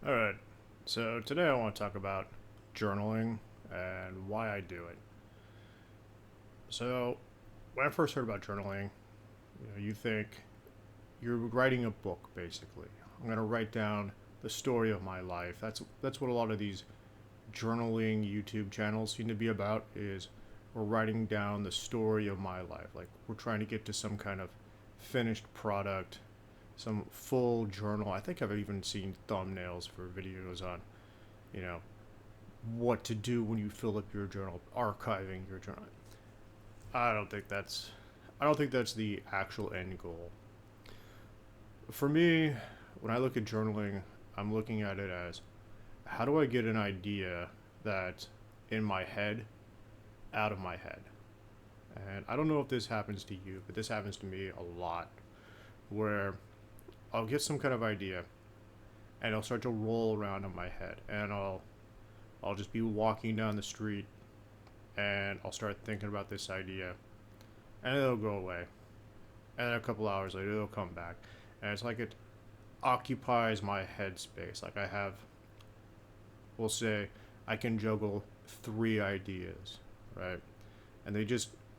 All right. So today I want to talk about journaling and why I do it. So when I first heard about journaling, you think you're writing a book basically. I'm going to write down the story of my life. That's what a lot of these journaling YouTube channels seem to be about is we're writing down the story of my life. Like we're trying to get to some kind of finished product, some full journal. I think I've even seen thumbnails for videos on, you know, what to do when you fill up your journal, archiving your journal. I don't think that's I don't think that's the actual end goal. For me, when I look at journaling, I'm looking at it as how do I get an idea that's in my head out of my head? And I don't know if this happens to you, but this happens to me a lot where I'll get some kind of idea and it'll start to roll around in my head and I'll just be walking down the street and I'll start thinking about this idea and it'll go away. And then a couple hours later, it'll come back. And it's like it occupies my headspace. Like I have, we'll say, I can juggle three ideas, right? And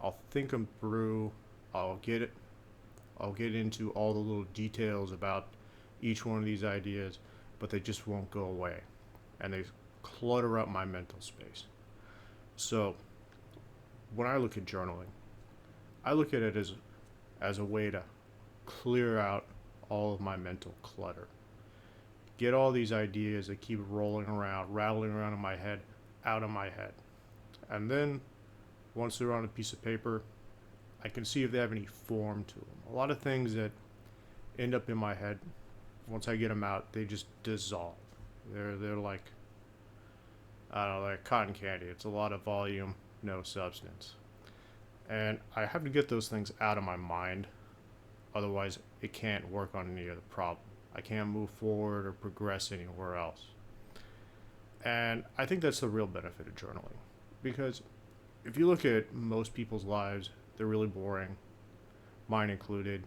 I'll think them through. I'll get it. I'll get into all the little details about each one of these ideas, but they just won't go away. And they clutter up my mental space. So when I look at journaling, I look at it as a way to clear out all of my mental clutter. Get all these ideas that keep rolling around, rattling around in my head, out of my head. And then once they're on a piece of paper, I can see if they have any form to them. A lot of things that end up in my head, once I get them out, they just dissolve. They're like I don't know, like cotton candy. It's a lot of volume, no substance. And I have to get those things out of my mind. Otherwise, it can't work on any other problem. I can't move forward or progress anywhere else. And I think that's the real benefit of journaling. Because if you look at most people's lives, they're really boring, mine included.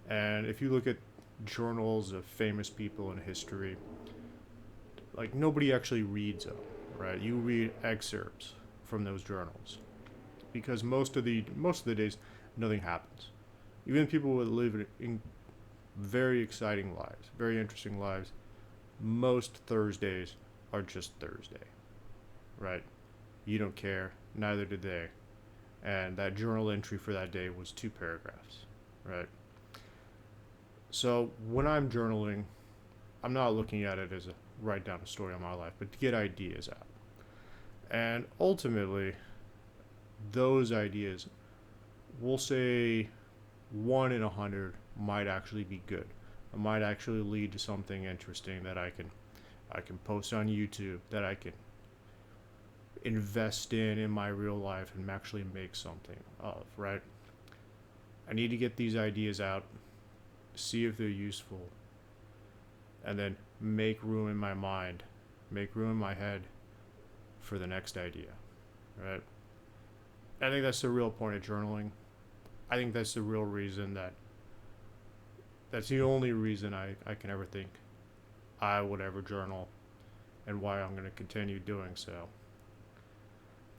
And if you look at journals of famous people in history, like nobody actually reads them, right? You read excerpts from those journals because most of the days nothing happens. Even people that live in very exciting lives, very interesting lives, most Thursdays are just Thursday, right? You don't care, neither did they. And that journal entry for that day was two paragraphs, right? So when I'm journaling, I'm not looking at it as a write down a story of my life, but to get ideas out. And ultimately, those ideas, we'll say 1 in 100 might actually be good. It might actually lead to something interesting that I can post on YouTube, that I can invest in my real life and actually make something of, right? I need to get these ideas out, see if they're useful, and then make room in my mind, make room in my head for the next idea, right? I think that's the real point of journaling. I think that's the real reason that's the only reason I can ever think I would ever journal and why I'm going to continue doing so.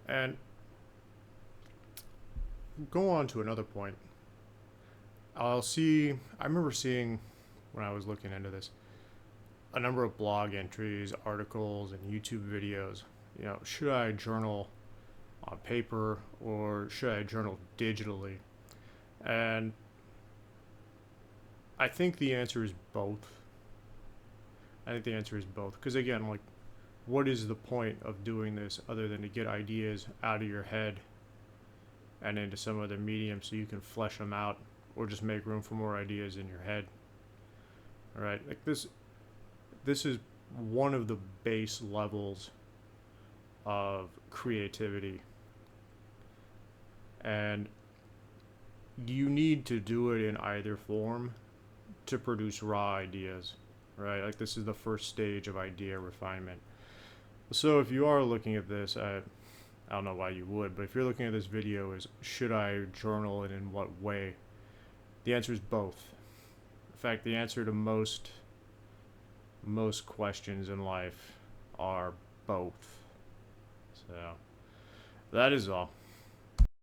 And go on to another point. I remember seeing when I was looking into this a number of blog entries, articles, and YouTube videos. Should I journal on paper or should I journal digitally? And I think the answer is both. I think the answer is both. Because again, like, what is the point of doing this other than to get ideas out of your head and into some other medium so you can flesh them out or just make room for more ideas in your head? All right, like this is one of the base levels of creativity, and you need to do it in either form to produce raw ideas, right? Like this is the first stage of idea refinement. So if you are looking at this, I don't know why you would, but if you're looking at this video as should I journal and in what way, the answer is both. In fact, the answer to most questions in life are both. So that is all.